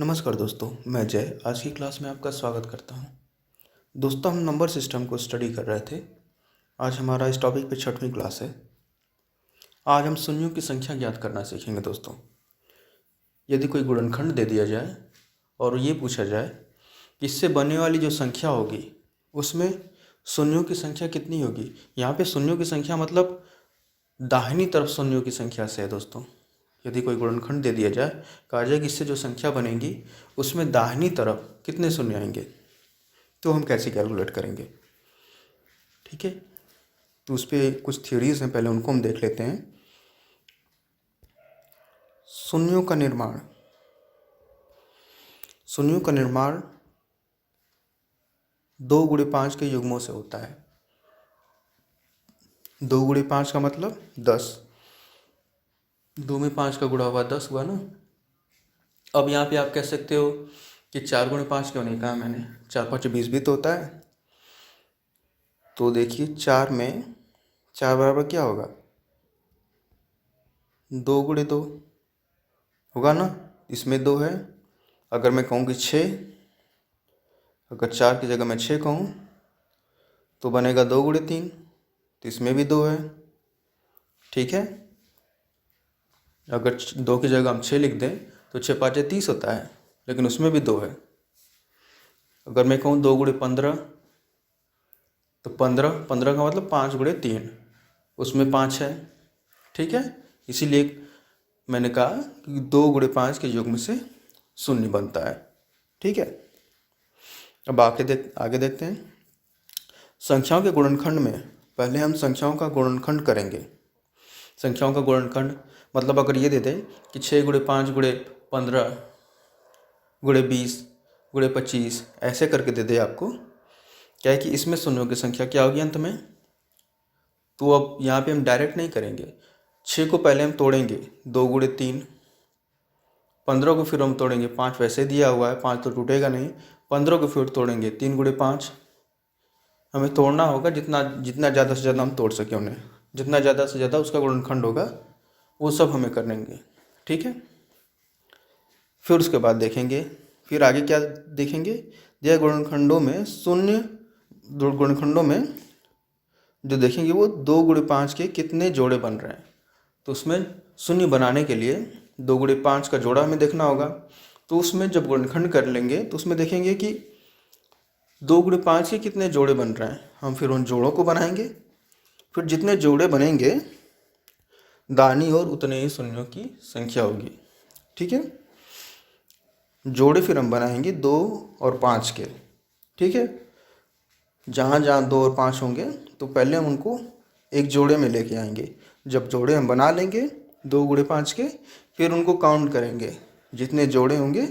नमस्कार दोस्तों, मैं जय आज की क्लास में आपका स्वागत करता हूं। दोस्तों, हम नंबर सिस्टम को स्टडी कर रहे थे। आज हमारा इस टॉपिक पे 6वीं क्लास है। आज हम शून्यों की संख्या ज्ञात करना सीखेंगे। दोस्तों, यदि कोई गुणनखंड दे दिया जाए और ये पूछा जाए कि इससे बनने वाली जो संख्या होगी उसमें शून्यों की संख्या कितनी होगी। यहाँ पे शून्यों की संख्या मतलब दाहिनी तरफ शून्यों की संख्या से है। दोस्तों, यदि कोई गुणनखंड दे दिया जाए, कहा जाए कि इससे जो संख्या बनेगी उसमें दाहिनी तरफ कितने शून्य आएंगे, तो हम कैसे कैलकुलेट करेंगे। ठीक है, तो उस पर कुछ थ्योरीज हैं, पहले उनको हम देख लेते हैं। शून्यों का निर्माण 2 × 5 के युग्मों से होता है। 2 × 5 का मतलब 10। 2 में 5 का गुणा हुआ 10 हुआ ना। अब यहाँ पे आप कह सकते हो कि 4 × 5 क्यों नहीं कहा मैंने, 4 × 5 20 भी तो होता है। तो देखिए 4 में 4 बराबर क्या होगा, 2 × 2 होगा ना। इसमें 2 है। अगर मैं कहूँ कि 6, अगर 4 की जगह मैं 6 कहूँ तो बनेगा 2 × 3, तो इसमें भी 2 है। ठीक है, अगर 2 की जगह हम 6 लिख दें तो 6 × 5 = 30 होता है, लेकिन उसमें भी 2 है। अगर मैं कहूँ 2 × 15 तो 15 का मतलब 5 × 3, उसमें 5 है। ठीक है, इसीलिए मैंने कहा कि 2 × 5 के युग्म से शून्य बनता है। ठीक है, अब आगे देखते हैं। संख्याओं के गुणनखंड में पहले हम संख्याओं का गुणनखंड करेंगे। संख्याओं का गुणनखंड मतलब अगर ये दे दें कि 6 × 5 × 15 × 20 × 25 ऐसे करके दे दे आपको, क्या है कि इसमें शून्यों की संख्या क्या होगी अंत में। तो अब यहाँ पे हम डायरेक्ट नहीं करेंगे। 6 को पहले हम तोड़ेंगे, 2 × 3। 15 को फिर हम तोड़ेंगे, 5 वैसे दिया हुआ है, 5 तो टूटेगा नहीं। 15 को फिर तोड़ेंगे, 3 × 5। हमें तोड़ना होगा जितना ज़्यादा से ज़्यादा हम तोड़ सकें उन्हें, जितना ज़्यादा से ज़्यादा उसका गुणनखंड होगा वो सब हमें करेंगे। ठीक है, फिर उसके बाद देखेंगे, फिर आगे क्या देखेंगे। यह गुणनखंडों में जो देखेंगे वो 2 × 5 के कितने जोड़े बन रहे हैं। तो उसमें शून्य बनाने के लिए 2 × 5 का जोड़ा हमें देखना होगा। तो उसमें जब गुणनखंड कर लेंगे तो उसमें देखेंगे कि 2 × 5 के कितने जोड़े बन रहे हैं। हम फिर उन जोड़ों को बनाएंगे। फिर जितने जोड़े बनेंगे दाहिनी ओर उतने ही शून्यों की संख्या होगी। ठीक है, जोड़े फिर हम बनाएंगे 2 और 5 के। ठीक है, जहाँ 2 और 5 होंगे तो पहले हम उनको एक जोड़े में लेके आएंगे। जब जोड़े हम बना लेंगे 2 × 5 के, फिर उनको काउंट करेंगे। जितने जोड़े होंगे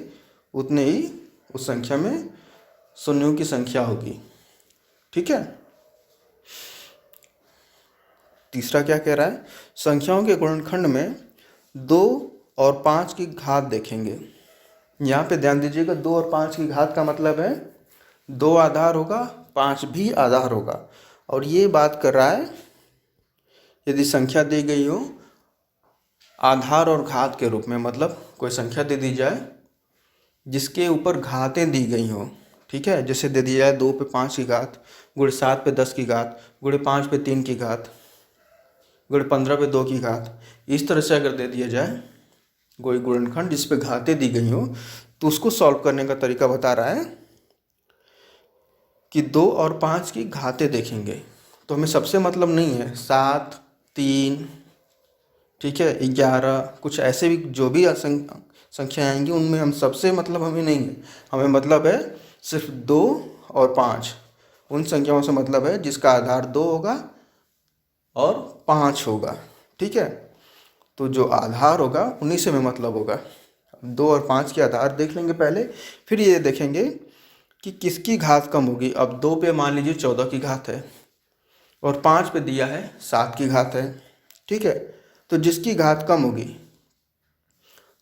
उतने ही उस संख्या में शून्यों की संख्या होगी। ठीक है, तीसरा क्या कह रहा है, संख्याओं के गुणनखंड में 2 और 5 की घात देखेंगे। यहाँ पे ध्यान दीजिएगा, 2 और 5 की घात का मतलब है 2 आधार होगा, 5 भी आधार होगा। और ये बात कर रहा है यदि संख्या दी गई हो आधार और घात के रूप में, मतलब कोई संख्या दे दी जाए जिसके ऊपर घातें दी गई हो। ठीक है, जैसे दे दी जाए 2 पे 5 की घात, × 7 पे 10 की घात, × 5 पे 3 की घात, × 15 पे 2 की घात। इस तरह से अगर दे दिया जाए कोई गुणनखंड जिस पे घातें दी गई हो, तो उसको सॉल्व करने का तरीका बता रहा है कि 2 और 5 की घातें देखेंगे। तो हमें सबसे मतलब नहीं है 7, 3, ठीक है, 11, कुछ ऐसे भी जो भी संख्या आएंगी उनमें हम सबसे मतलब हमें नहीं है। हमें मतलब है सिर्फ 2 और 5, उन संख्याओं से मतलब है जिसका आधार 2 होगा और 5 होगा। ठीक है, तो जो आधार होगा उन्हीं से हमें मतलब होगा। 2 और 5 के आधार देख लेंगे पहले, फिर ये देखेंगे कि किसकी घात कम होगी। अब 2 पे मान लीजिए 14 की घात है और 5 पे दिया है 7 की घात है। ठीक है, तो जिसकी घात कम होगी,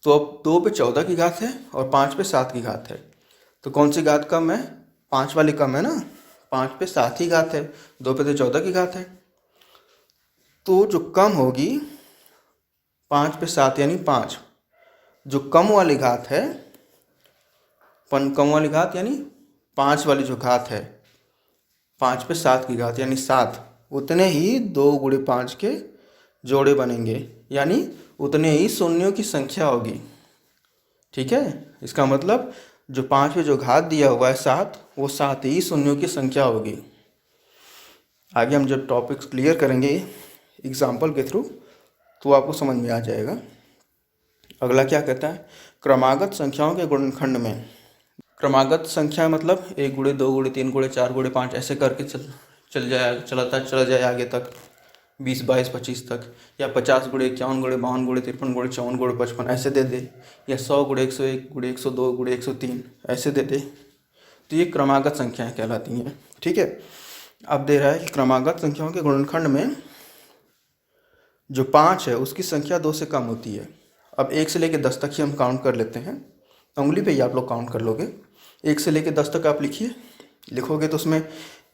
तो अब 2 पे 14 की घात है और 5 पे 7 की घात है, तो कौन सी घात कम है, 5 वाली कम है ना। 5 पे 7 ही घात है, 2 पे तो 14 की घात है। तो जो कम होगी 5 पे 7 यानी 5, जो कम वाली घात है कम वाली घात यानी 5 वाली जो घात है, 5 पे 7 की घात यानी 7, उतने ही 2 गुणे 5 के जोड़े बनेंगे, यानी उतने ही शून्यों की संख्या होगी। ठीक है, इसका मतलब जो 5 पे जो घात दिया हुआ है 7, वो 7 ही शून्यों की संख्या होगी। आगे हम जब टॉपिक्स क्लियर करेंगे एग्जाम्पल के थ्रू तो आपको समझ में आ जाएगा। अगला क्या कहता है, क्रमागत संख्याओं के गुणनखंड में। क्रमागत संख्या मतलब 1 गुणे 2 गुणे 3 गुणे 4 गुणे 5 ऐसे करके चला जाए आगे तक, 20 22 25 तक, या 50 गुणे 51 गुणे 52 गुणे 53 गुणे 54 गुणे 55 ऐसे दे दे, या 100 गुणे 101 गुणे 102 गुणे 103 ऐसे दे दे, तो ये क्रमागत संख्याएं कहलाती हैं। ठीक है, अब दे रहा है कि क्रमागत संख्याओं के गुणनखंड में जो 5 है उसकी संख्या 2 से कम होती है। अब 1 से लेकर 10 तक ही हम काउंट कर लेते हैं, उंगली पे ही आप लोग काउंट कर लोगे। 1 से लेकर 10 तक आप लिखोगे तो उसमें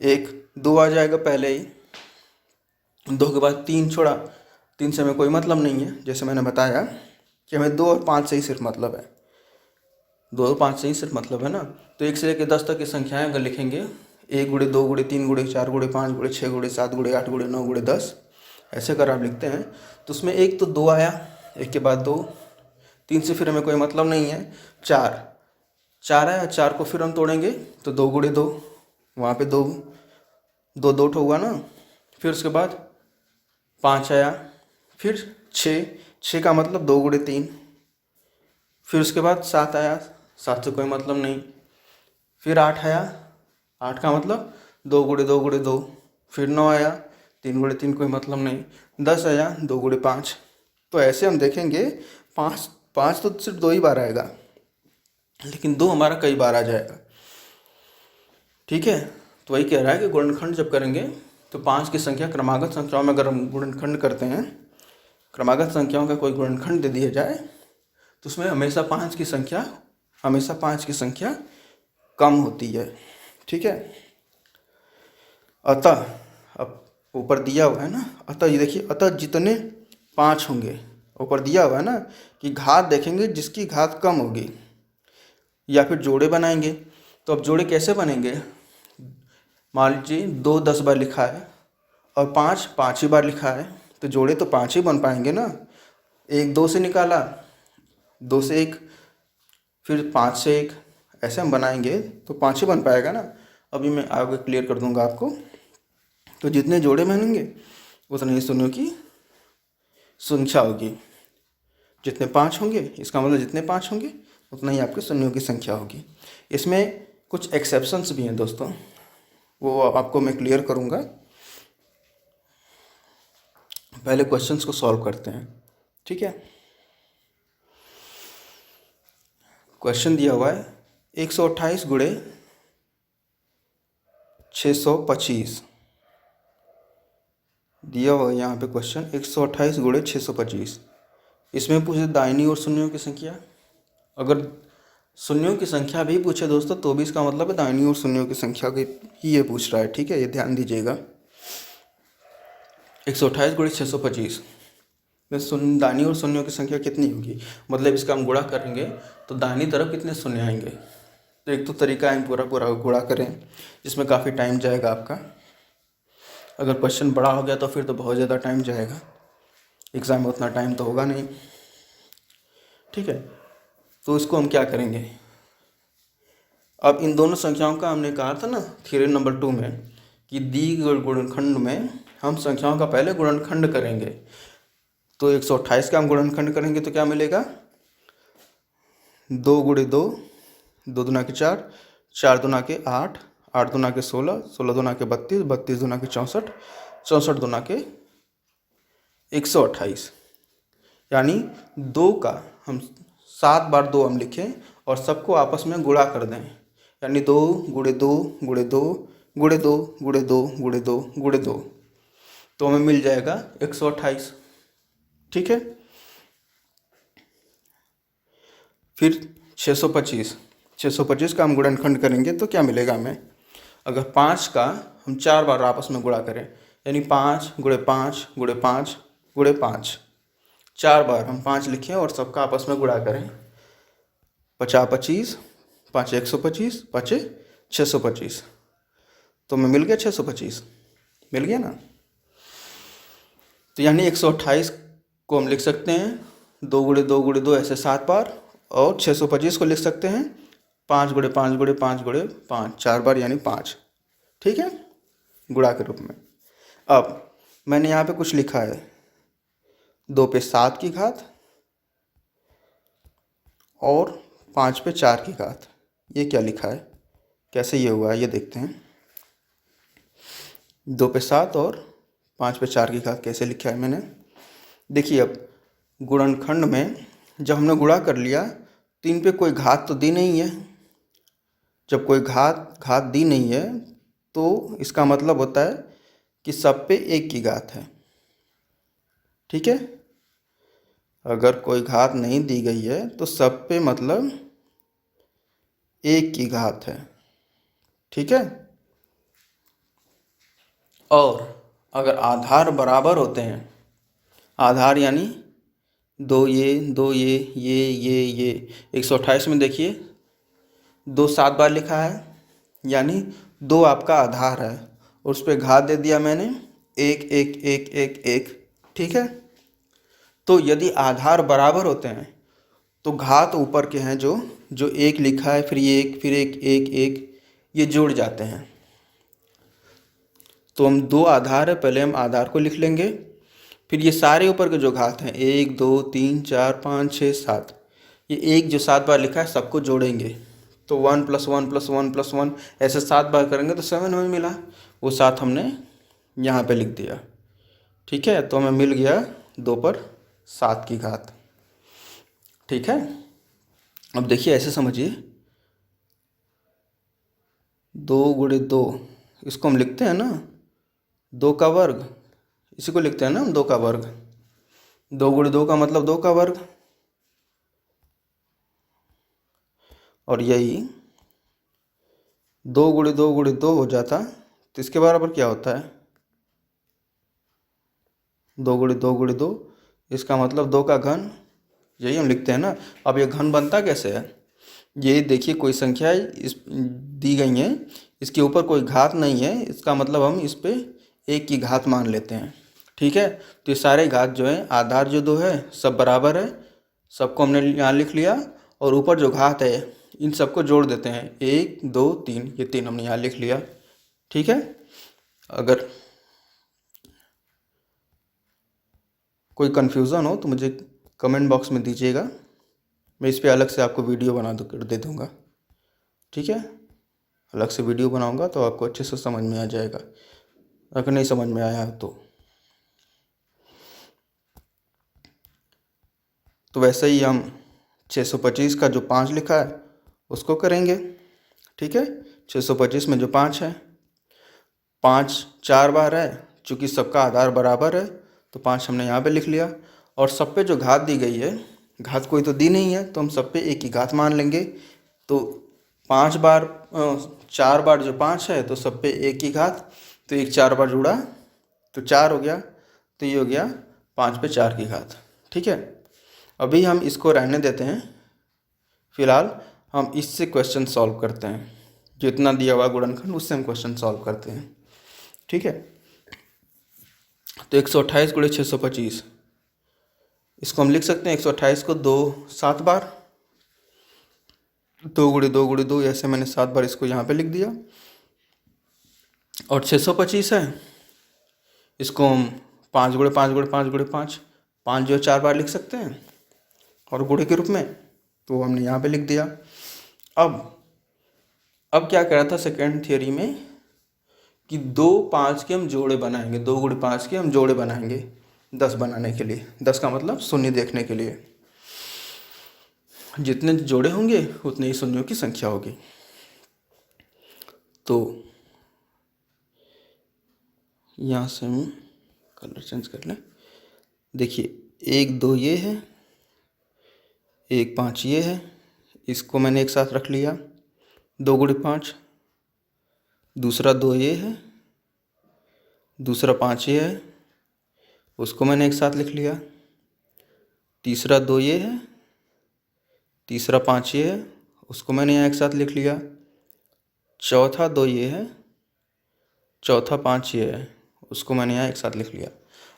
1 2 आ जाएगा पहले ही, 2 के बाद 3 छोड़ा, 3 से हमें कोई मतलब नहीं है, जैसे मैंने बताया कि हमें 2 और 5 से ही सिर्फ मतलब है, 2 और 5 से ही सिर्फ मतलब है ना। तो 1 से लेकर 10 तक की संख्याएं अगर लिखेंगे 1 गुणे 2 गुणे 3 गुणे 4 गुणे 5 गुणे 6 गुणे 7 गुणे 8 गुणे 9 गुणे 10 ऐसे अगर आप लिखते हैं तो उसमें 1 तो 2 आया, 1 के बाद 2, 3 से फिर हमें कोई मतलब नहीं है, 4 आया, 4 को फिर हम तोड़ेंगे तो 2 गुणे 2, वहाँ पे 2 2 2 हुआ ना, फिर उसके बाद 5 आया, फिर 6 का मतलब 2 गुणे 3, फिर उसके बाद 7 आया, 7 से कोई मतलब नहीं, फिर 8 आया, 8 का मतलब 2 गुणे 2 गुणे 2, फिर 9 आया, 3 गुणे 3 कोई मतलब नहीं, 10 आया, 2 गुणे 5। तो ऐसे हम देखेंगे 5 तो सिर्फ 2 ही बार आएगा, लेकिन 2 हमारा कई बार आ जाएगा। ठीक है, तो वही कह रहा है कि गुणनखंड जब करेंगे तो 5 की संख्या क्रमागत संख्याओं में अगर हम गुणनखंड करते हैं, क्रमागत संख्याओं का कोई गुणनखंड दे दिया जाए तो उसमें हमेशा 5 की संख्या कम होती है। ठीक है, अतः अब ऊपर दिया हुआ है ना, अतः ये देखिए, अतः जितने 5 होंगे, ऊपर दिया हुआ है ना कि घात देखेंगे जिसकी घात कम होगी, या फिर जोड़े बनाएंगे। तो अब जोड़े कैसे बनेंगे, मान लीजिए 2 10 बार लिखा है और 5 5 ही बार लिखा है, तो जोड़े तो 5 ही बन पाएंगे ना। 1 2 से निकाला, 2 से 1, फिर 5 से 1, ऐसे हम बनाएंगे तो 5 ही बन पाएगा ना। अभी मैं आगे क्लियर कर दूंगा आपको। तो जितने जोड़े बनेंगे उतने ही शून्यों की संख्या होगी, जितने 5 होंगे, इसका मतलब जितने 5 होंगे उतना ही आपके शून्यों की संख्या होगी। इसमें कुछ एक्सेप्शंस भी हैं दोस्तों, वो आपको मैं क्लियर करूँगा। पहले क्वेश्चंस को सॉल्व करते हैं। ठीक है, क्वेश्चन दिया हुआ है 128 गुणे 625 दिया हुआ है यहाँ पे क्वेश्चन 128 गुणे 625। इसमें पूछे दाहिनी और शून्यों की संख्या। अगर शून्यों की संख्या भी पूछे दोस्तों तो भी इसका मतलब है दाहिनी और शून्यों की संख्या की ही ये पूछ रहा है। ठीक है, ये ध्यान दीजिएगा। 128 गुणे 625 में दाहिनी और शून्यों की संख्या कितनी होगी, मतलब इसका हम गुणा करेंगे तो दाहिनी तरफ कितने शून्य आएंगे। तो एक तो तरीका है पूरा गुणा करें, जिसमें काफ़ी टाइम जाएगा आपका। अगर क्वेश्चन बड़ा हो गया तो फिर तो बहुत ज़्यादा टाइम जाएगा, एग्ज़ाम में उतना टाइम तो होगा नहीं। ठीक है, तो इसको हम क्या करेंगे, अब इन दोनों संख्याओं का हमने कहा था ना थ्योरम नंबर 2 में कि दी गई गुणनखंड में हम संख्याओं का पहले गुणनखंड करेंगे। तो 128 का हम गुणनखंड करेंगे तो क्या मिलेगा, 2 गुणे 2, 2 दूना के 4, 4 दूना के 8, 8 दूना के 16, 16 दूना के 32, 32 दूना के 64, 64 दूना के 128, यानी 2 का हम 7 बार 2 हम लिखें और सबको आपस में गुणा कर दें, यानी 2 गुणे 2 गुणे 2 गुणे 2 गुणे 2 गुणे 2 गुणे 2, तो हमें मिल जाएगा 128। ठीक है, फिर 625 का हम गुणनखंड करेंगे तो क्या मिलेगा हमें, अगर 5 का हम 4 बार आपस में गुणा करें, यानी 5 गुणे 5 गुणे 5 गुणे 5, 4 बार हम 5 लिखें और सबका आपस में गुणा करें, 50 25 पाँच 125, पाँचे 625, तो हमें मिल गया 625, मिल गया ना। तो यानी 128 को हम लिख सकते हैं 2 गुणे 2 गुणे 2 ऐसे 7 बार, और 625 को लिख सकते हैं 5 गुणे 5 गुणे 5 गुणे 5 4 बार, यानी 5। ठीक है, गुणा के रूप में। अब मैंने यहाँ पे कुछ लिखा है 2 पे 7 की घात और 5 पे 4 की घात। ये क्या लिखा है, कैसे ये हुआ है, ये देखते हैं। 2 पे 7 और 5 पे 4 की घात कैसे लिखा है मैंने। देखिए, अब गुणनखंड में जब हमने गुणा कर लिया तो इन पे कोई घात तो दी नहीं है। जब कोई घात दी नहीं है तो इसका मतलब होता है कि सब पे 1 की घात है। ठीक है, अगर कोई घात नहीं दी गई है तो सब पे मतलब 1 की घात है। ठीक है, और अगर आधार बराबर होते हैं, आधार यानी 2 ये 128 में देखिए 2 7 बार लिखा है, यानी 2 आपका आधार है और उस पर घात दे दिया मैंने 1 1 1 1 1। ठीक है, तो यदि आधार बराबर होते हैं तो घात ऊपर के हैं जो 1 लिखा है, फिर ये 1, फिर 1 1 1, ये जुड़ जाते हैं। तो हम 2 आधार है, पहले हम आधार को लिख लेंगे, फिर ये सारे ऊपर के जो घात हैं 1 2 3 4 5 6 7, ये 1 जो 7 बार लिखा है सबको जोड़ेंगे, तो 1 + 1 + 1 + 1 ऐसे 7 बार करेंगे तो 7 हमें मिला। वो 7 हमने यहाँ पे लिख दिया। ठीक है, तो हमें मिल गया 2 पर 7 की घात। ठीक है, अब देखिए ऐसे समझिए 2 गुणे 2, इसको हम लिखते हैं ना 2 का वर्ग, इसी को लिखते हैं ना 2 का वर्ग। 2 गुणे 2 का मतलब 2 का वर्ग, और यही 2 गुणे 2 गुणे 2 हो जाता तो इसके बराबर क्या होता है 2 गुणे 2 गुणे 2, इसका मतलब 2 का घन, यही हम लिखते हैं ना। अब ये घन बनता कैसे है, ये देखिए कोई संख्या इस दी गई है, इसके ऊपर कोई घात नहीं है, इसका मतलब हम इस पे 1 की घात मान लेते हैं। ठीक है, तो ये सारे घात जो है, आधार जो 2 है सब बराबर है, सबको हमने यहाँ लिख लिया, और ऊपर जो घात है इन सबको जोड़ देते हैं 1 2 3, ये 3 हमने यहाँ लिख लिया। ठीक है, अगर कोई कन्फ्यूज़न हो तो मुझे कमेंट बॉक्स में दीजिएगा, मैं इस पर अलग से आपको वीडियो बना दे दूँगा। ठीक है, अलग से वीडियो बनाऊँगा तो आपको अच्छे से समझ में आ जाएगा, अगर नहीं समझ में आया तो वैसे ही हम 625 का जो 5 लिखा है उसको करेंगे। ठीक है, 625 में जो 5 है, 5 4 बार है, चूँकि सबका आधार बराबर है तो 5 हमने यहाँ पे लिख लिया, और सब पे जो घात दी गई है, घात कोई तो दी नहीं है तो हम सब पे 1 की घात मान लेंगे। तो 5 बार 4 बार जो 5 है तो सब पे 1 की घात, तो 1 4 बार जुड़ा तो 4 हो गया, तो ये हो गया 5 पे 4 की घात। ठीक है, अभी हम इसको रहने देते हैं, फिलहाल हम इससे क्वेश्चन सॉल्व करते हैं, जो इतना दिया हुआ गुणनखंड उससे हम क्वेश्चन सॉल्व करते हैं। ठीक है, तो 128 गुणे 625, इसको हम लिख सकते हैं 128 को 2 7 बार, 2 गुणे 2 गुणे 2, ऐसे मैंने 7 बार इसको यहाँ पे लिख दिया। और 625 है, इसको हम 5 गुणे 5 गुणे 5 गुणे 5, 5 जो 4 बार लिख सकते हैं और गुणे के रूप में, तो हमने यहाँ पे लिख दिया। अब क्या कह रहा था सेकेंड थियरी में कि 2 5 के हम जोड़े बनाएंगे, 2 गुणे 5 के हम जोड़े बनाएंगे 10 बनाने के लिए, 10 का मतलब शून्य देखने के लिए। जितने जोड़े होंगे उतने ही शून्यों की संख्या होगी। तो यहाँ से हम कलर चेंज कर लें, देखिए 1 2 ये है, 1 5 ये है, इसको मैंने एक साथ रख लिया 2 गुणे 5, दूसरा 2 ये है, दूसरा 5 ये है, उसको मैंने एक साथ लिख लिया, तीसरा 2 ये है, तीसरा 5 ये है, उसको मैंने यहाँ एक साथ लिख लिया। चौथा 2 ये है, चौथा 5 ये है, उसको मैंने यहाँ एक साथ लिख लिया।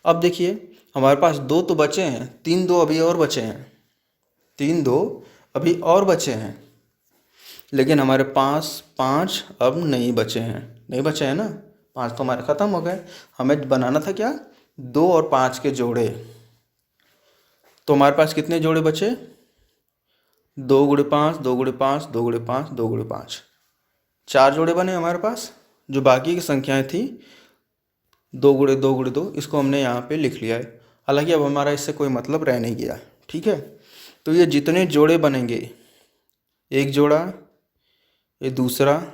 अब देखिए हमारे पास 2 तो बचे हैं, 3 2 अभी और बचे हैं, 3 2 अभी और बचे हैं, लेकिन हमारे पास 5 अब नहीं बचे हैं, नहीं बचे हैं ना, 5 तो हमारे ख़त्म हो गए। हमें बनाना था क्या, 2 और 5 के जोड़े। तो हमारे पास कितने जोड़े बचे, 2 गुणे 5, 2 गुणे 5, 2 गुणे 5, 2 गुणे 5, 4 जोड़े बने हमारे पास। जो बाकी की संख्याएं थी 2 गुणे 2 गुणे 2, इसको हमने यहाँ पे लिख लिया है। हालांकि अब हमारा इससे कोई मतलब रह नहीं गया, ठीक है। तो ये जितने जोड़े बनेंगे, एक जोड़ा, ये दूसरा,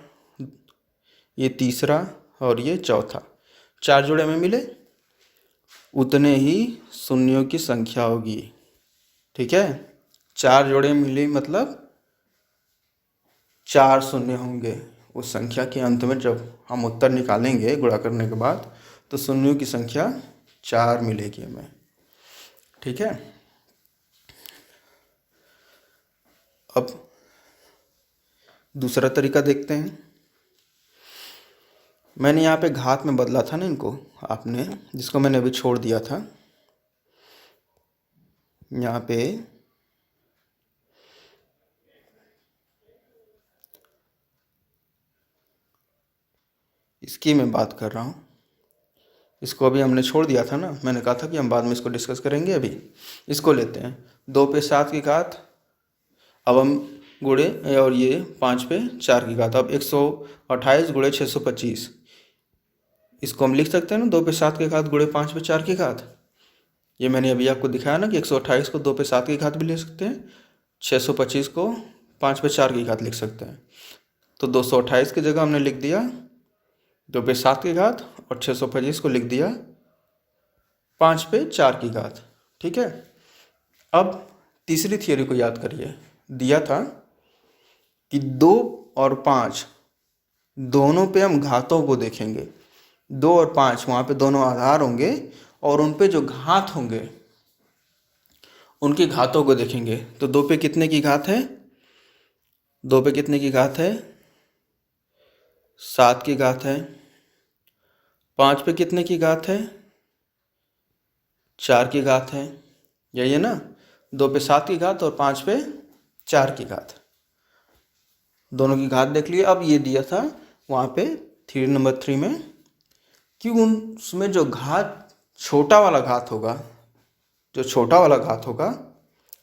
ये तीसरा और ये चौथा, 4 जोड़े हमें मिले, उतने ही शून्यों की संख्या होगी, ठीक है। 4 जोड़े मिले मतलब 4 शून्य होंगे उस संख्या के अंत में। जब हम उत्तर निकालेंगे गुणा करने के बाद, तो शून्यों की संख्या 4 मिलेगी हमें, ठीक है। अब दूसरा तरीका देखते हैं। मैंने यहाँ पे घात में बदला था ना इनको, आपने, जिसको मैंने अभी छोड़ दिया था, यहाँ पे इसकी मैं बात कर रहा हूँ। इसको अभी हमने छोड़ दिया था ना, मैंने कहा था कि हम बाद में इसको डिस्कस करेंगे। अभी इसको लेते हैं, 2 पे 7 की घात, अब हम गुणे, और ये 5 पे 4 की घात। अब 128 गुणे 625, इसको हम लिख सकते हैं ना, 2 पे 7 की घात गुणे 5 पे 4 की घात। ये मैंने अभी आपको दिखाया ना कि 128 को 2 पे 7 की घात भी ले सकते हैं, 625 को 5 पे 4 की घात लिख सकते हैं। तो 228 की जगह हमने लिख दिया 2 पे 7 की घात, और 625 को लिख दिया 5 पे 4 की घात, ठीक है। अब तीसरी थियोरी को याद करिए, दिया था कि 2 और 5 दोनों पे हम घातों को देखेंगे। 2 और 5 वहाँ पे दोनों आधार होंगे, और उन पे जो घात होंगे उनकी घातों को देखेंगे। तो 2 पे कितने की घात है, 2 पे कितने की घात है, 7 की घात है। 5 पे कितने की घात है, 4 की घात है, यही है ना। 2 पे 7 की घात और 5 पे 4 की घात, दोनों की घात देख लिए। अब ये दिया था वहाँ पे थ्योरी नंबर 3 में कि उसमें जो घात, छोटा वाला घात होगा, जो छोटा वाला घात होगा,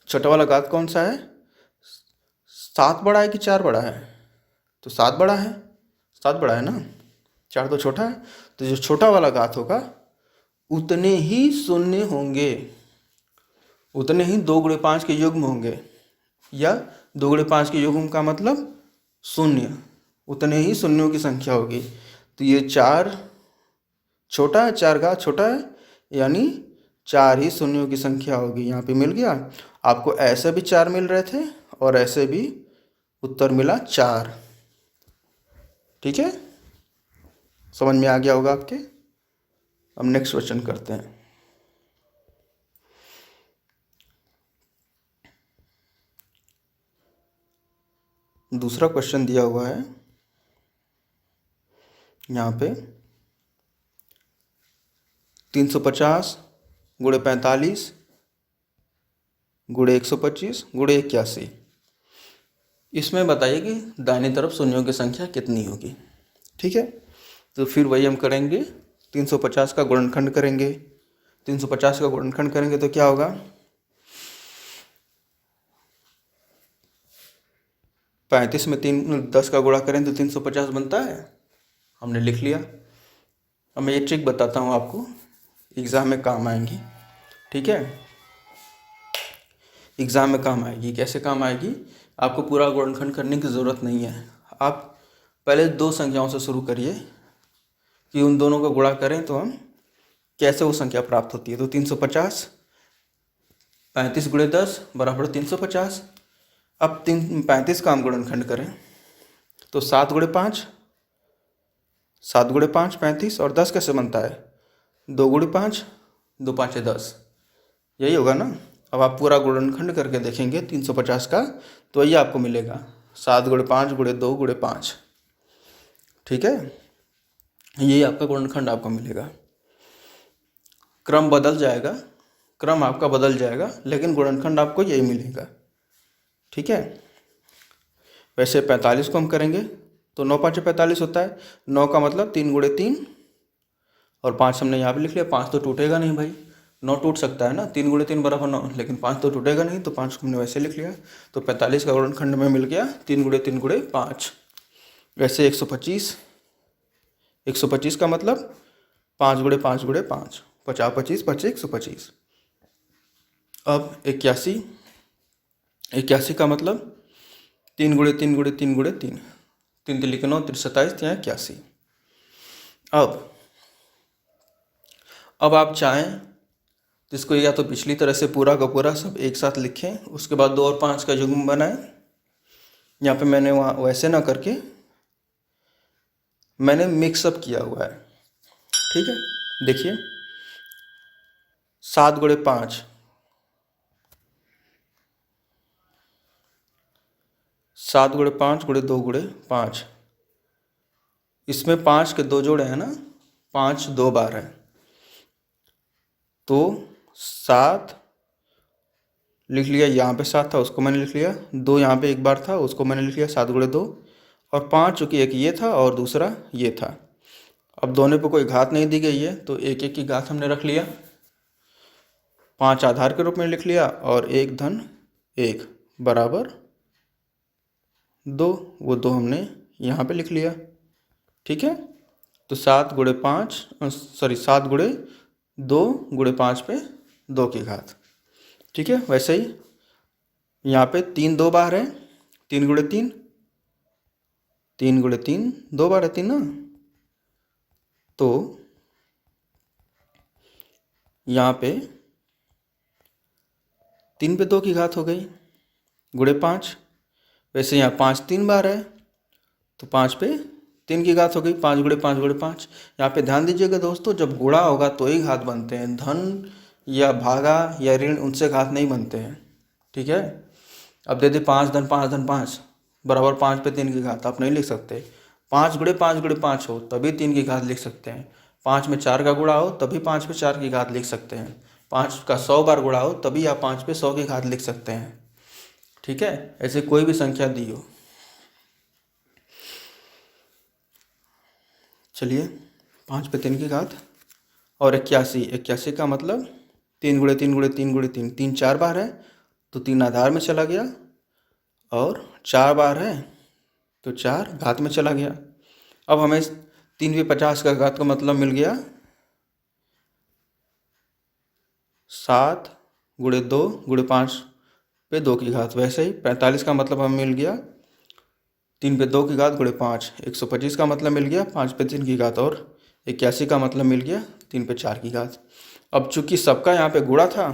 छोटा वाला घात कौन सा है, 7 बड़ा है कि 4 बड़ा है, तो 7 बड़ा है, 7 बड़ा है ना, 4 तो छोटा है। तो जो छोटा वाला घात होगा उतने ही शून्य होंगे, उतने ही 2 गुणे 5 के युग्म होंगे, या 2 गुणे 5 के युग्म का मतलब शून्य, उतने ही शून्यों की संख्या होगी। तो ये 4 छोटा है, 4 घात छोटा है, यानी 4 ही शून्यों की संख्या होगी। यहाँ पे मिल गया आपको, ऐसे भी 4 मिल रहे थे और ऐसे भी उत्तर मिला 4, ठीक है। समझ में आ गया होगा आपके। अब नेक्स्ट क्वेश्चन करते हैं। दूसरा क्वेश्चन दिया हुआ है यहाँ पे, 350 गुणे 45 गुणे 125 गुणे 81। इसमें बताइए कि दाहिनी तरफ शून्यों की संख्या कितनी होगी, ठीक है। तो फिर वही हम करेंगे, 350 का गुणनखंड करेंगे। 350 का गुणनखंड करेंगे तो क्या होगा, 35 में 10 का गुणा करें तो 350 बनता है, हमने लिख लिया। अब मैं ये ट्रिक बताता हूँ आपको, एग्ज़ाम में काम आएंगी, ठीक है। एग्ज़ाम में काम आएगी, कैसे काम आएगी, आपको पूरा गुणनखंड करने की ज़रूरत नहीं है। आप पहले 2 संख्याओं से शुरू करिए कि उन दोनों को गुणा करें तो हम कैसे वो संख्या प्राप्त होती है। तो 350, 35 गुणे 10 बराबर 350। अब 35 का हम गुणनखंड करें तो 7 गुणे 5, 7 गुणे 5 35, और 10 कैसे बनता है, 2 गुणे 5, 2 5 10, यही होगा ना। अब आप पूरा गुणनखंड करके देखेंगे 350 का, तो यही आपको मिलेगा। 7 गुणे 5 गुणे 2 गुणे 5। ठीक है, ये आपका गुणनखंड आपको मिलेगा। क्रम बदल जाएगा, क्रम आपका बदल जाएगा, लेकिन गुणनखंड आपको यही मिलेगा। ठीक है, वैसे 45 को हम करेंगे तो 9 5 45 होता है। 9 का मतलब 3 गुणे 3 और 5 हमने यहाँ पे लिख लिया। 5 तो टूटेगा नहीं भाई, 9 टूट सकता है ना, 3 गुणे 3 बराबर 9, लेकिन 5 तो टूटेगा नहीं, तो 5 को हमने वैसे लिख लिया। तो 45 का गुणनखंड में मिल गया 3 गुणे 3 गुणे 5। वैसे 125 का मतलब 5 गुणे 5 गुणे 5, 50 25 बचे 125। अब 81 का मतलब 3 गुणे 3 गुणे 3 गुणे 3, 3 3 9 3 27 यहाँ 81। अब आप चाहें तो इसको या तो पिछली तरह से पूरा का पूरा सब एक साथ लिखें, उसके बाद 2 और 5 का युग्म बनाएं। यहाँ पे मैंने वहाँ वैसे ना करके मैंने मिक्सअप किया हुआ है। ठीक है, देखिए 7 गुणे 5, 7 गुणे 5 गुणे 2 गुणे 5, इसमें 5 के 2 जोड़े हैं ना, 5 2 बार है, तो 7 लिख लिया। यहाँ पे 7 था उसको मैंने लिख लिया, 2 यहाँ पे एक बार था उसको मैंने लिख लिया, 7 गुणे 2, और 5 चूँकि एक ये था और दूसरा ये था। अब दोनों पे कोई घात नहीं दी गई है तो एक एक की घात हमने रख लिया, 5 आधार के रूप में लिख लिया और 1 धन 1 बराबर 2, वो 2 हमने यहाँ पे लिख लिया। ठीक है, तो 7 गुणे 7 गुणे 2 गुणे 5 पे 2 की घात। ठीक है, वैसे ही यहाँ पे 3 2 बार है, 3 गुणे 3, 3 गुणे 3 2 बार है 3 ना, तो यहाँ पे 3 पे 2 की घात हो गई गुणे 5। वैसे यहाँ 5 3 बार है तो 5 पे 3 की घात हो गई, 5 गुणे 5 गुणे 5। यहाँ पे ध्यान दीजिएगा दोस्तों, जब गुणा होगा तो ही घात बनते हैं, धन या भागा या ऋण उनसे घात नहीं बनते हैं। ठीक है, अब दे दे 5 धन 5 धन 5 बराबर 5 पे 3 की घात, आप नहीं लिख सकते। 5 गुणे 5 गुणे 5 हो तभी 3 की घात लिख सकते हैं, 5 में 4 का गुणा हो तभी 5 पे 4 की घात लिख सकते हैं, 5 का 100 बार गुणा हो तभी आप 5 पे 100 की घात लिख सकते हैं। ठीक है, ऐसे कोई भी संख्या दी हो। चलिए 5 पे 3 की घात और 81 का मतलब 3 गुणे 3 गुणे 3 गुणे 3, 3 4 बार है तो 3 आधार में चला गया, और 4 बार है तो 4 घात में चला गया। अब हमें 3 पे 50 का घात का मतलब मिल गया 7 गुणे 2 गुणे 5 पे 2 की घात। वैसे ही 45 का मतलब हमें मिल गया 3 पे 2 की घात गुणे 5। 125 का मतलब मिल गया 5 पे 3 की घात, और 81 का मतलब मिल गया 3 पे 4 की घात। अब चूंकि सबका यहाँ पे गुणा था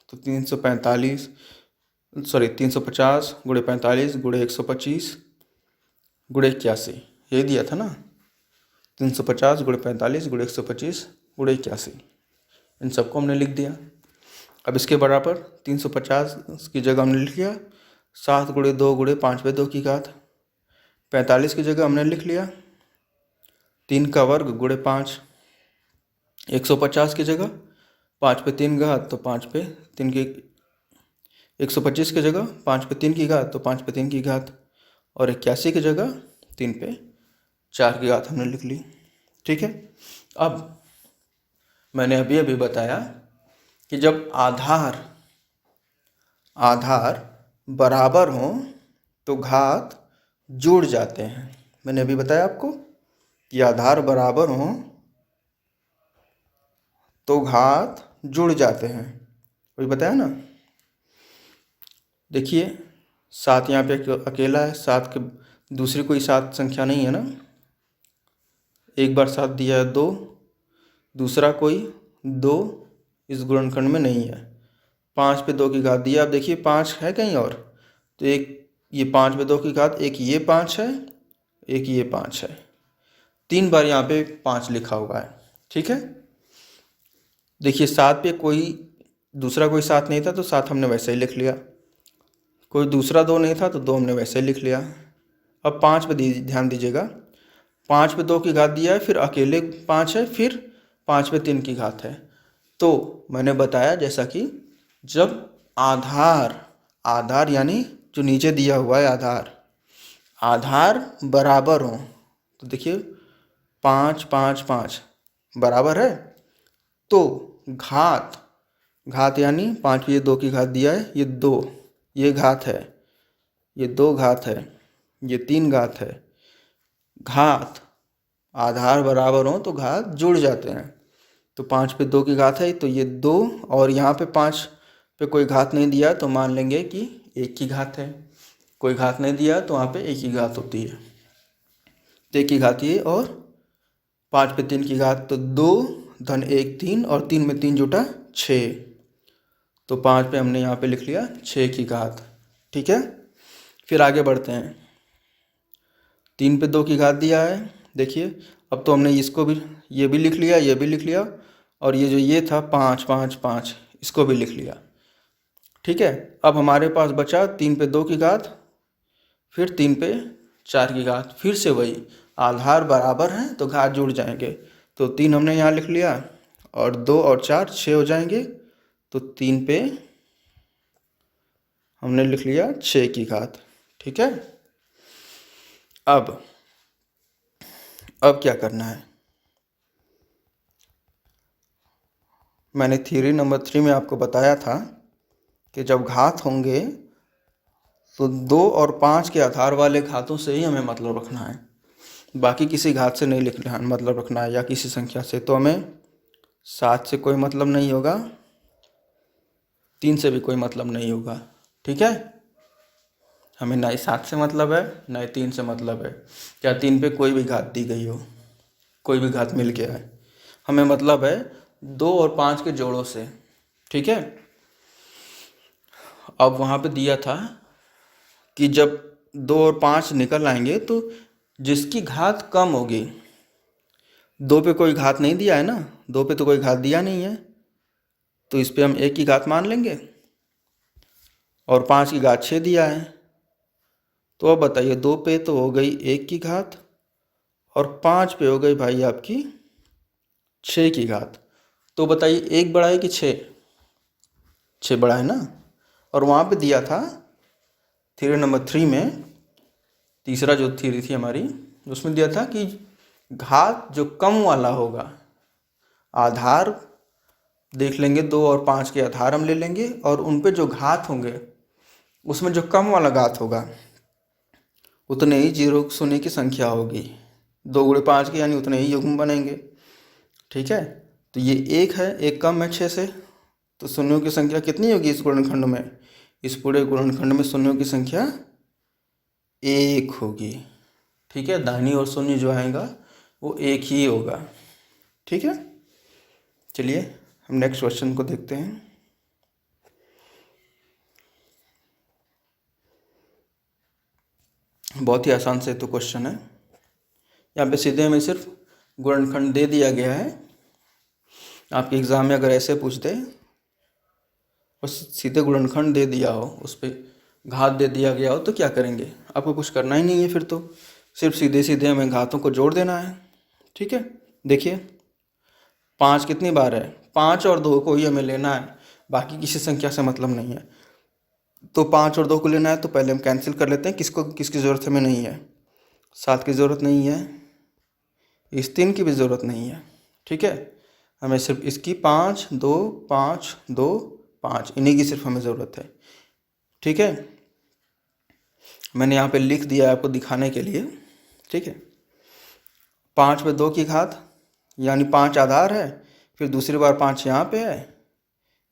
तो 350 गुणे 45 गुणे 125 गुणे 81, यही दिया था ना, 350 गुणे 45 गुणे 125 गुणे 81, इन सबको हमने लिख दिया। अब इसके बराबर 350 की जगह हमने लिख लिया 7 गुणे 2 गुणे 5 पे 2 की घात। 45 की जगह हमने लिख लिया 3 का वर्ग गुणे 5। 150 की जगह 5 पे 3 घात तो 5 पे 3 की, 125 की जगह 5 पे 3 की घात तो 5 पे 3 की घात, और 81 की जगह 3 पे 4 की घात हमने लिख ली। ठीक है, अब मैंने अभी बताया कि जब आधार बराबर हों तो घात जुड़ जाते हैं। मैंने अभी बताया आपको कि आधार बराबर हों तो घात जुड़ जाते हैं, वही बताया ना। देखिए 7 यहाँ पे अकेला है, 7 के दूसरी कोई 7 संख्या नहीं है ना, एक बार 7 दिया है 2, दूसरा कोई 2 इस गुणनखंड में नहीं है। 5 पे 2 की घात दिया, अब देखिए 5 है कहीं और, तो एक ये 5 पे 2 की घात, एक ये 5 है, एक ये 5 है, 3 बार यहाँ पे 5 लिखा हुआ है। ठीक है, देखिए 7 पे कोई दूसरा कोई 7 नहीं था तो 7 हमने वैसे ही लिख लिया, कोई दूसरा 2 नहीं था तो 2 हमने वैसे लिख लिया। अब 5 पे ध्यान दीजिएगा, 5 पे 2 की घात दिया है, फिर अकेले 5 है, फिर 5 पे 3 की घात है। तो मैंने बताया जैसा कि जब आधार यानी जो नीचे दिया हुआ है आधार बराबर हो, तो देखिए 5 5 5 बराबर है, तो घात यानी 5 पे ये 2 की घात दिया है, ये 2, ये घात है, ये 2 घात है, ये 3 घात है। घात आधार बराबर हो तो घात जुड़ जाते हैं। तो 5 पे 2 की घात है तो ये 2, और यहाँ पे 5 पे कोई घात नहीं दिया तो मान लेंगे कि 1 की घात है। कोई घात नहीं दिया तो वहाँ पे 1 की घात होती है। तो 1 की घात ये, और 5 पे 3 की घात तो 2 धन 1 3, और 3 में 3 जुटा 6, तो 5 पे हमने यहाँ पे लिख लिया 6 की घात। ठीक है, फिर आगे बढ़ते हैं। 3 पे 2 की घात दिया है, देखिए अब तो हमने इसको भी, ये भी लिख लिया, ये भी लिख लिया, और ये जो ये था 5 5 5 इसको भी लिख लिया। ठीक है, अब हमारे पास बचा 3 पे 2 की घात, फिर 3 पे 4 की घात। फिर से वही, आधार बराबर हैं तो घात जुड़ जाएंगे। तो 3 हमने यहाँ लिख लिया, और 2 और 4 6 हो जाएंगे, तो 3 पे हमने लिख लिया 6 की घात। ठीक है, अब क्या करना है, मैंने थ्योरी नंबर 3 में आपको बताया था कि जब घात होंगे तो 2 और 5 के आधार वाले घातों से ही हमें मतलब रखना है, बाकी किसी घात से नहीं लिखना है, मतलब रखना है, या किसी संख्या से। तो हमें 7 से कोई मतलब नहीं होगा, 3 से भी कोई मतलब नहीं होगा। ठीक है, हमें ना ही 7 से मतलब है, ना ही 3 से मतलब है, क्या 3 पे कोई भी घात दी गई हो, कोई भी घात मिल गया है, हमें मतलब है 2 और 5 के जोड़ों से। ठीक है, अब वहाँ पे दिया था कि जब 2 और 5 निकल आएंगे तो जिसकी घात कम होगी, 2 पे कोई घात नहीं दिया है ना, 2 पे तो कोई घात दिया नहीं है, तो इस पे हम 1 की घात मान लेंगे, और 5 की घात 6 दिया है। तो अब बताइए 2 पे तो हो गई 1 की घात, और 5 पे हो गई भाई आपकी 6 की घात। तो बताइए 1 बड़ा है कि 6? 6 बड़ा है ना। और वहाँ पे दिया था थ्योरी नंबर 3 में, तीसरा जो थ्योरी थी हमारी, उसमें दिया था कि घात जो कम वाला होगा, आधार देख लेंगे, 2 और 5 के आधार हम ले लेंगे, और उन पे जो घात होंगे उसमें जो कम वाला घात होगा उतने ही जीरो शून्य की संख्या होगी, 2 गुणे 5 के, यानी उतने ही युग्म बनेंगे। ठीक है, तो ये 1 है, 1 कम है 6 से, तो शून्यों की संख्या कितनी होगी इस गुणनखंड में? इस पूरे गुणनखंड में शून्यों की संख्या 1 होगी। ठीक है, दाहिनी ओर शून्य जो आएगा वो 1 ही होगा। ठीक है, चलिए हम नेक्स्ट क्वेश्चन को देखते हैं। बहुत ही आसान से तो क्वेश्चन है, यहाँ पे सीधे हमें सिर्फ गुणनखंड दे दिया गया है। आपके एग्ज़ाम में अगर ऐसे पूछ दे और सीधे गुणनखंड दे दिया हो, उस पर घात दे दिया गया हो, तो क्या करेंगे? आपको कुछ करना ही नहीं है, फिर तो सिर्फ सीधे सीधे हमें घातों को जोड़ देना है। ठीक है, देखिए 5 कितनी बार है? 5 और 2 को ही हमें लेना है, बाकी किसी संख्या से मतलब नहीं है। तो 5 और 2 को लेना है तो पहले हम कैंसिल कर लेते हैं, किसकी ज़रूरत हमें नहीं है। 7 की ज़रूरत नहीं है, इस 3 की भी ज़रूरत नहीं है। ठीक है, हमें सिर्फ इसकी 5 2 5 2 5 इन्हीं की सिर्फ हमें ज़रूरत है। ठीक है, मैंने यहाँ पे लिख दिया है आपको दिखाने के लिए। ठीक है, 5 पे 2 की घात, यानी 5 आधार है, फिर दूसरी बार 5 यहाँ पे है,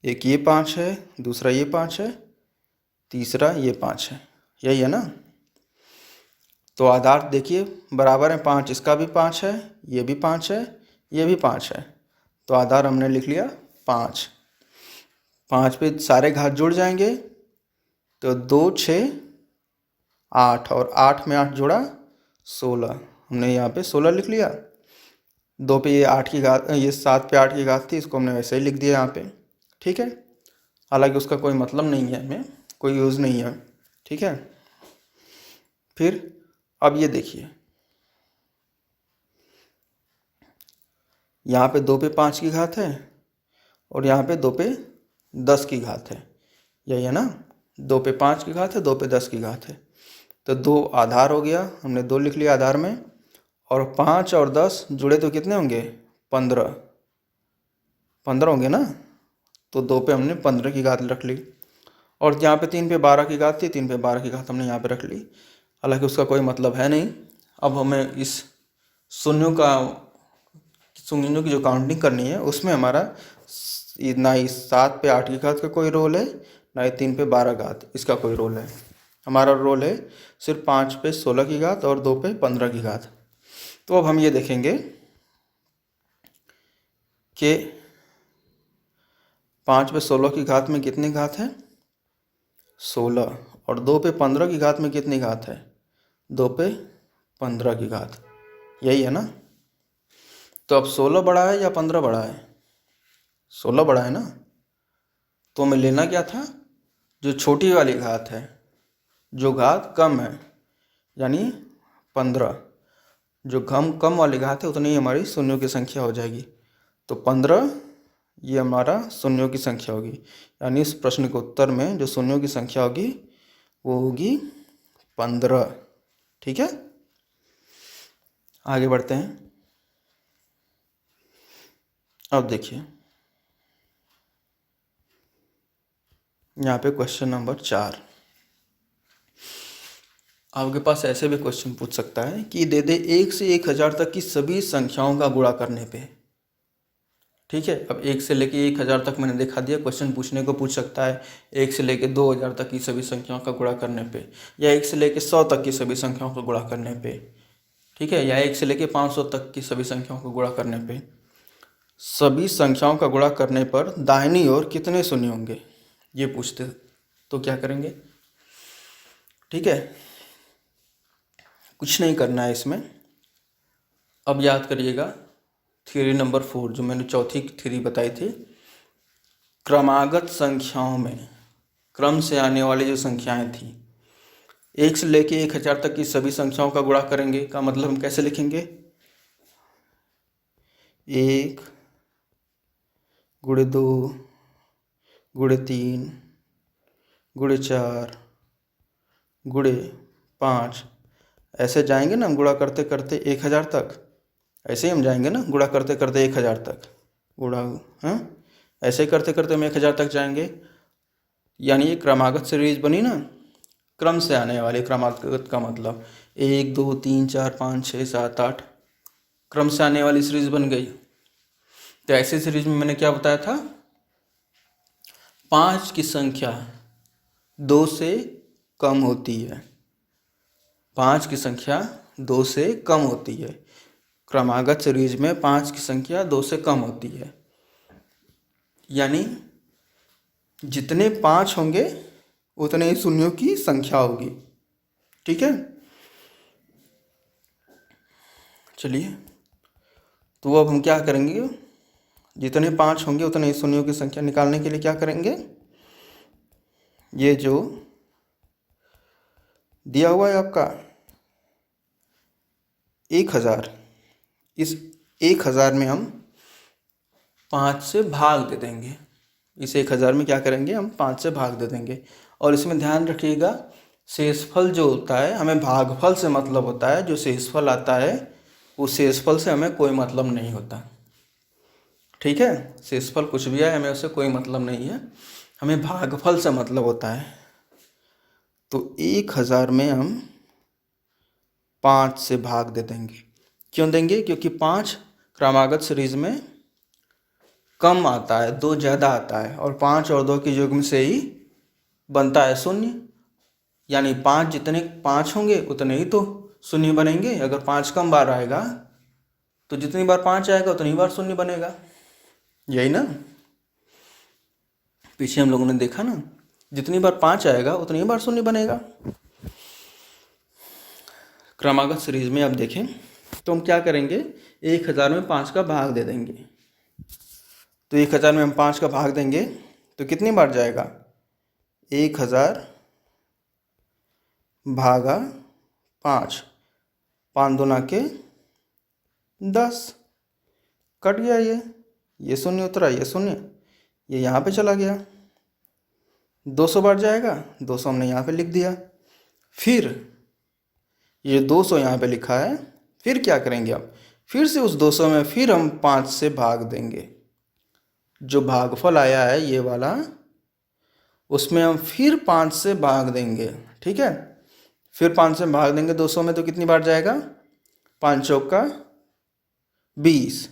एक ये 5 है, दूसरा ये 5 है, तीसरा ये 5 है, यही है ना। तो आधार देखिए बराबर है, 5 इसका भी 5 है, ये भी 5 है, ये भी 5 है, तो आधार हमने लिख लिया 5। 5 पे सारे घात जुड़ जाएंगे, तो 2 6 8, और 8 में 8 जोड़ा 16, हमने यहाँ पे 16 लिख लिया। 2 पे ये 8 की घात, ये 7 पे 8 की घात थी, इसको हमने वैसे ही लिख दिया यहाँ पे। ठीक है, हालांकि उसका कोई मतलब नहीं है, हमें कोई यूज़ नहीं है, ठीक है। फिर अब ये देखिए, यहाँ पे 2 पे 5 की घात है और यहाँ पे 2 पे 10 की घात है, यही है ना। 2 पे 5 की घात है, 2 पे 10 की घात है। तो 2 आधार हो गया, हमने 2 लिख लिया आधार में, और 5 और 10 जुड़े तो कितने होंगे, 15 होंगे ना। तो 2 पे हमने 15 की घात रख ली, और यहाँ पे 3 पे 12 की घात थी, 3 पे 12 की घात हमने यहाँ पे रख ली। हालांकि उसका कोई मतलब है नहीं। अब हमें इस शून्यों की जो काउंटिंग करनी है उसमें हमारा ना ही 7 पे 8 की घात का कोई रोल है, ना ही 3 पे 12 घात इसका कोई रोल है। हमारा रोल है सिर्फ 5 पे 16 की घात और 2 पे 15 की घात। तो अब हम ये देखेंगे कि 5 पे 16 की घात में कितनी घात है, 16, और 2 पे 15 की घात में कितनी घात है, 2 पे 15 की घात, यही है ना। तो अब 16 बड़ा है या 15 बड़ा है, 16 बड़ा है ना। तो हमें लेना क्या था, जो छोटी वाली घात है, जो घात कम है, यानी 15, जो कम वाली घात है उतनी ही हमारी शून्यों की संख्या हो जाएगी। तो 15 ये हमारा शून्यों की संख्या होगी, यानी इस प्रश्न के उत्तर में जो शून्यों की संख्या होगी वो होगी 15। ठीक है, आगे बढ़ते हैं। अब देखिए यहाँ पे क्वेश्चन नंबर 4, आपके पास ऐसे भी क्वेश्चन पूछ सकता है कि दे 1 से 1000 तक की सभी संख्याओं का गुणा करने पे। ठीक है, अब 1 से लेके 1000 तक मैंने दिखा दिया, क्वेश्चन पूछने को पूछ सकता है 1 से लेके 2000 तक की सभी संख्याओं का गुणा करने पे, या 1 से लेके 100 तक की सभी संख्याओं का गुणा करने पे। ठीक है, या 1 से लेके 500 तक की सभी संख्याओं को गुणा करने पे। सभी संख्याओं का गुणा करने पर दाहिनी ओर कितने शून्य होंगे, ये पूछते। तो क्या करेंगे, ठीक है, कुछ नहीं करना है इसमें। अब याद करिएगा थ्योरी नंबर 4 जो मैंने चौथी थ्योरी बताई थी, क्रमागत संख्याओं में क्रम से आने वाली जो संख्याएं थी, 1 से लेके 1000 तक की सभी संख्याओं का गुणा करेंगे का मतलब हम कैसे लिखेंगे, 1 गुणे 2 गुणे 3 गुणे 4 गुणे 5, ऐसे जाएंगे ना हम गुणा करते करते 1000 तक। ऐसे ही हम जाएंगे ना गुणा करते करते 1000 तक, गुणा, हाँ, ऐसे ही करते करते हम 1000 तक जाएंगे। यानी ये क्रमागत सीरीज बनी ना, क्रम से आने वाली। क्रमागत का मतलब 1 2 3 4 5 6 7 8, क्रम से आने वाली सीरीज बन गई। तो ऐसी सीरीज में मैंने क्या बताया था, 5 की संख्या 2 से कम होती है, 5 की संख्या 2 से कम होती है। क्रमागत सीरीज में 5 की संख्या 2 से कम होती है, यानी जितने 5 होंगे उतने ही शून्यों की संख्या होगी। ठीक है, चलिए, तो अब हम क्या करेंगे, जितने 5 होंगे उतने ही शून्यों की संख्या निकालने के लिए क्या करेंगे, ये जो दिया हुआ है आपका 1000, इस 1000 में हम 5 से भाग दे देंगे। इस 1000 में क्या करेंगे, हम 5 से भाग दे देंगे। और इसमें ध्यान रखिएगा, शेषफल जो होता है हमें भागफल से मतलब होता है। जो शेषफल आता है उस शेषफल से हमें कोई मतलब नहीं होता। ठीक है, शेषफल कुछ भी है, हमें उससे कोई मतलब नहीं है, हमें भागफल से मतलब होता है। तो 1000 में हम 5 से भाग दे देंगे। क्यों देंगे, क्योंकि 5 क्रमागत सीरीज में कम आता है, 2 ज़्यादा आता है, और 5 और 2 के युग्म से ही बनता है शून्य। यानी 5 जितने 5 होंगे उतने ही तो शून्य बनेंगे। अगर 5 कम बार आएगा तो जितनी बार 5 आएगा उतनी बार शून्य बनेगा, यही ना। पीछे हम लोगों ने देखा ना, जितनी बार 5 आएगा उतनी बार शून्य बनेगा। क्रमागत सीरीज में अब देखें तो हम क्या करेंगे, 1000 में 5 का भाग दे देंगे। तो 1000 में हम 5 का भाग देंगे तो कितनी बार जाएगा, 1000 भागा 5, 5 दूना के 10, कट गया ये शून्य उतरा, ये शून्य, ये यहाँ पे चला गया, 200 बार जाएगा, 200 हमने यहाँ पे लिख दिया। फिर ये 200 यहाँ पे लिखा है, फिर क्या करेंगे अब, फिर से उस 200 में फिर हम 5 से भाग देंगे। जो भागफल आया है ये वाला, उसमें हम फिर 5 से भाग देंगे। ठीक है, फिर 5 से भाग देंगे 200 में, तो कितनी बार जाएगा, 5 चौका 20,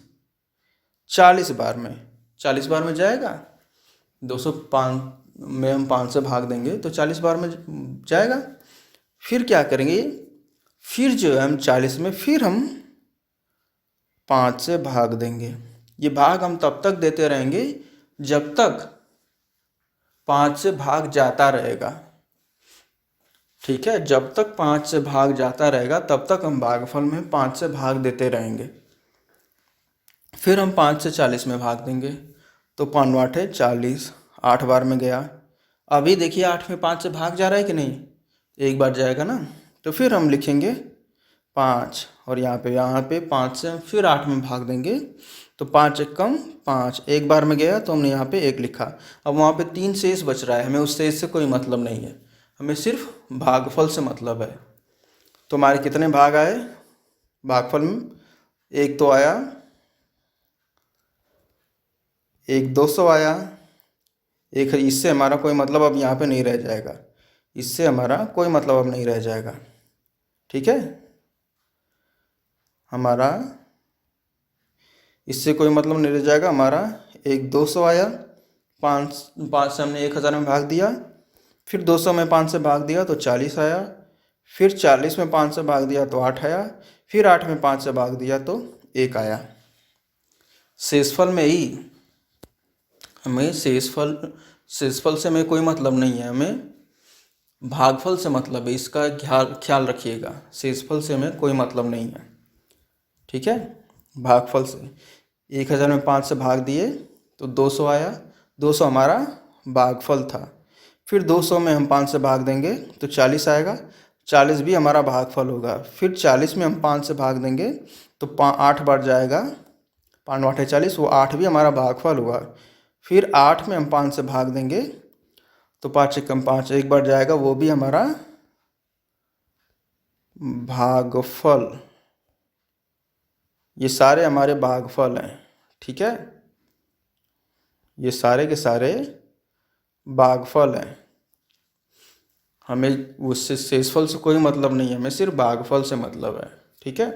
40 बार में, 40 बार में जाएगा। 205 में हम 5 से भाग देंगे तो 40 बार में जाएगा। फिर क्या करेंगे, फिर जो है हम 40 में फिर हम 5 से भाग देंगे। ये भाग हम तब तक देते रहेंगे जब तक 5 से भाग जाता रहेगा। ठीक है, जब तक 5 से भाग जाता रहेगा तब तक हम भागफल में 5 से भाग देते रहेंगे। फिर हम 5 से 40 में भाग देंगे, तो 5 8 40, 8 बार में गया। अभी देखिए 8 में 5 से भाग जा रहा है कि नहीं, एक बार जाएगा ना, तो फिर हम लिखेंगे 5 और यहाँ पे 5 से फिर 8 में भाग देंगे, तो 5 एक कम 5, एक बार में गया तो हमने यहाँ पे 1 लिखा। अब वहाँ पे 3 शेष बच रहा है, हमें उस शेष से कोई मतलब नहीं है, हमें सिर्फ भागफल से मतलब है। तो हमारे कितने भाग आए भागफल में, एक तो आया, एक 200 आया, एक, इससे हमारा कोई मतलब अब यहाँ पे नहीं रह जाएगा, इससे हमारा कोई मतलब अब नहीं रह जाएगा। ठीक है, हमारा इससे कोई मतलब नहीं रह जाएगा। हमारा एक 200 आया, 5 से हमने 1000 में भाग दिया, फिर 200 में 5 से भाग दिया तो 40 आया, फिर 40 में 5 से भाग दिया तो 8 आया, फिर 8 में 5 से भाग दिया तो 1 आया। शेषफल में ही हमें शेषफल से हमें कोई मतलब नहीं है, हमें भागफल से मतलब है, इसका ख्याल रखिएगा। शेषफल से हमें कोई मतलब नहीं है। ठीक है, भागफल से 1000 में 5 से भाग दिए तो 200 आया, 200 हमारा भागफल था। फिर 200 में हम 5 से भाग देंगे तो 40 आएगा, 40 भी हमारा भागफल होगा। फिर 40 में हम 5 से भाग देंगे तो 8 बार जाएगा, 5 8 40, वो 8 भी हमारा भागफल होगा। फिर 8 में हम 5 से भाग देंगे तो 5 एक कम 5, एक बार जाएगा, वो भी हमारा भागफल। ये सारे हमारे भागफल हैं। ठीक है, ये सारे के सारे भागफल हैं, हमें उससे शेषफल से कोई मतलब नहीं है, हमें सिर्फ भागफल से मतलब है। ठीक है,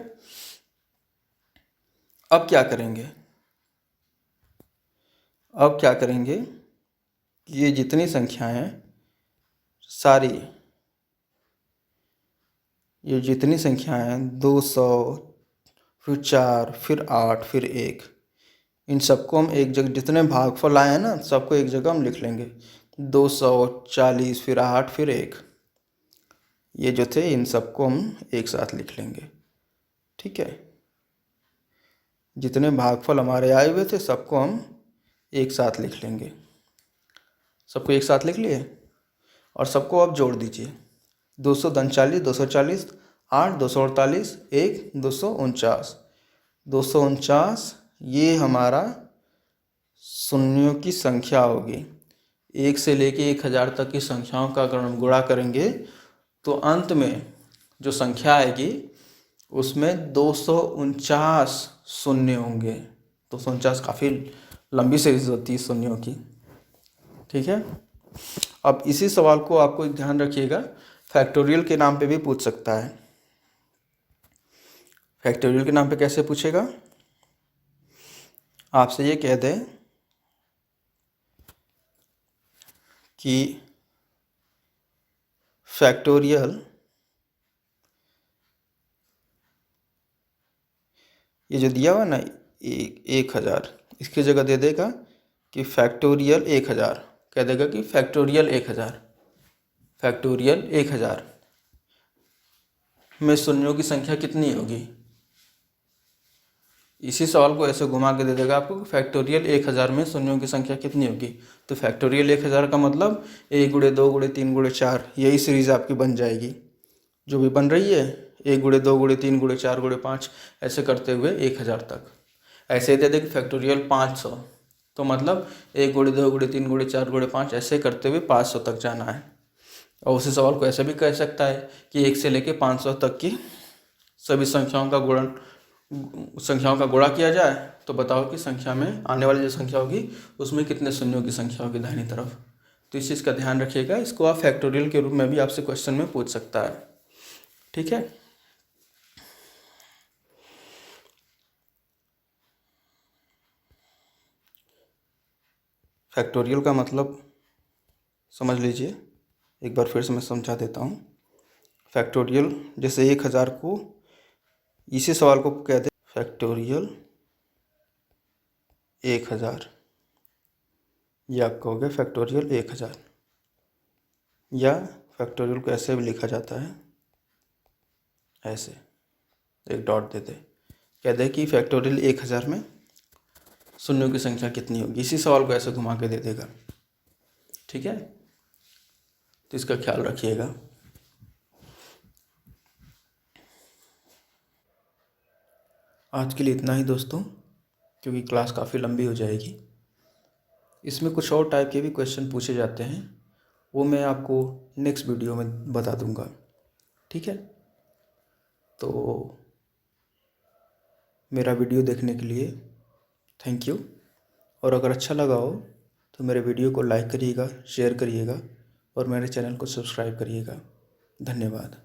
अब क्या करेंगे, अब क्या करेंगे, ये जितनी संख्याएं हैं सारी, ये जितनी संख्याएं हैं 200, फिर 4, फिर 8, फिर 1, इन सबको हम एक जगह, जितने भागफल आए हैं ना सबको एक जगह हम लिख लेंगे। 240, फिर 8, फिर 1, ये जो थे इन सबको हम एक साथ लिख लेंगे। ठीक है, जितने भागफल हमारे आए हुए थे सबको हम एक साथ लिख लेंगे। सबको एक साथ लिख लिए और सबको अब जोड़ दीजिए। 239, 240, 8, 248, 1, 249, 249, ये हमारा शून्यों की संख्या होगी। 1 से लेके 1000 तक की संख्याओं का अगर हम गुणा करेंगे तो अंत में जो संख्या आएगी उसमें 249 शून्य होंगे। 249 काफ़ी लंबी सीरीज होती है शून्यों की। ठीक है, अब इसी सवाल को आपको ध्यान रखिएगा, फैक्टोरियल के नाम पे भी पूछ सकता है। फैक्टोरियल के नाम पे कैसे पूछेगा, आपसे ये कह दे कि फैक्टोरियल, ये जो दिया हुआ ना 1000, इसकी जगह दे देगा कि फैक्टोरियल 1000, कह देगा कि फैक्टोरियल 1000, फैक्टोरियल 1000 में शून्यों की संख्या कितनी होगी। इसी सवाल को ऐसे घुमा के दे देगा आपको कि फैक्टोरियल 1000 में शून्यों की संख्या कितनी होगी। तो फैक्टोरियल 1000 का मतलब 1 × 2 × 3 × 4, यही सीरीज़ आपकी बन जाएगी। जो भी बन रही है 1 गुणे 2 गुणे 3 गुणे 4 गुणे 5 ऐसे करते हुए 1000 तक। ऐसे दे दें फैक्टोरियल 500, तो मतलब 1 गुणे 2 गुणे 3 गुणे 4 गुणे 5 ऐसे करते हुए 500 तक जाना है। और उसी सवाल को ऐसे भी कह सकता है कि 1 से लेके 500 तक की सभी संख्याओं का गुणा किया जाए, तो बताओ कि संख्या में आने वाली जो संख्या होगी उसमें कितने शून्यों की संख्या होगी दाहिनी तरफ। तो इस चीज़ का ध्यान रखिएगा, इसको आप फैक्टोरियल के रूप में भी आपसे क्वेश्चन में पूछ सकता है। ठीक है, फैक्टोरियल का मतलब समझ लीजिए, एक बार फिर से मैं समझा देता हूँ। फैक्टोरियल जैसे 1000 को, इसी सवाल को कहते हैं फैक्टोरियल 1000, या कहोगे फैक्टोरियल 1000, या फैक्टोरियल को ऐसे भी लिखा जाता है, ऐसे एक डॉट देते, कहते हैं कि फैक्टोरियल 1000 में शून्यों की संख्या कितनी होगी। इसी सवाल को ऐसे घुमा के दे देगा। ठीक है, तो इसका ख्याल रखिएगा। आज के लिए इतना ही दोस्तों, क्योंकि क्लास काफ़ी लंबी हो जाएगी। इसमें कुछ और टाइप के भी क्वेश्चन पूछे जाते हैं, वो मैं आपको नेक्स्ट वीडियो में बता दूंगा। ठीक है, तो मेरा वीडियो देखने के लिए थैंक यू। और अगर अच्छा लगा हो तो मेरे वीडियो को लाइक करिएगा, शेयर करिएगा और मेरे चैनल को सब्सक्राइब करिएगा। धन्यवाद।